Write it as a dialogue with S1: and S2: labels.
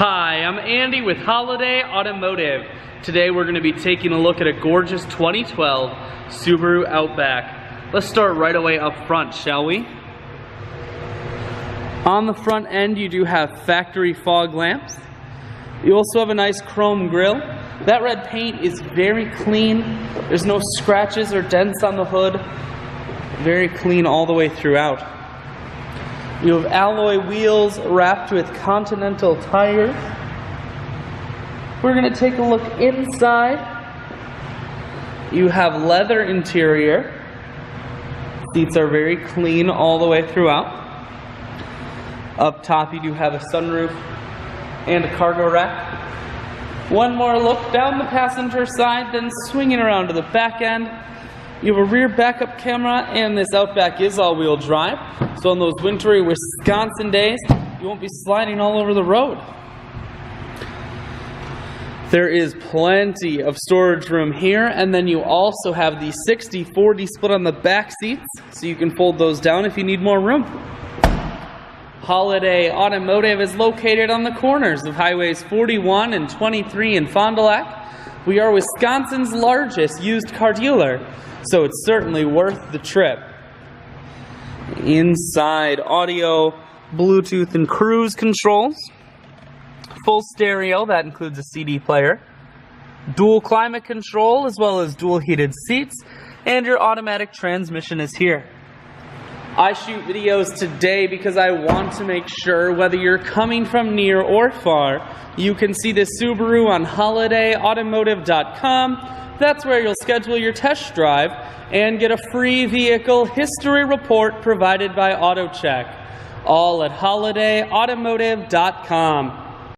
S1: Hi, I'm Andy with Holiday Automotive. Today we're going to be taking a look at a gorgeous 2012 Subaru Outback. Let's start right away up front, shall we? On the front end you do have factory fog lamps. You also have a nice chrome grille. That red paint is very clean. There's no scratches or dents on the hood. Very clean all the way throughout. You have alloy wheels wrapped with Continental tires. We're going to take a look inside. You have leather interior. Seats are very clean all the way throughout. Up top you do have a sunroof and a cargo rack. One more look down the passenger side, then swinging around to the back end. You have a rear backup camera, and this Outback is all-wheel drive. So on those wintry Wisconsin days, you won't be sliding all over the road. There is plenty of storage room here, and then you also have the 60/40 split on the back seats, so you can fold those down if you need more room. Holiday Automotive is located on the corners of Highways 41 and 23 in Fond du Lac. We are Wisconsin's largest used car dealer, so it's certainly worth the trip. Inside, audio, Bluetooth, and cruise controls. Full stereo, that includes a CD player. Dual climate control, as well as dual heated seats, and your automatic transmission is here. I shoot videos today because I want to make sure whether you're coming from near or far, you can see the Subaru on holidayautomotive.com. That's where you'll schedule your test drive and get a free vehicle history report provided by AutoCheck. All at holidayautomotive.com.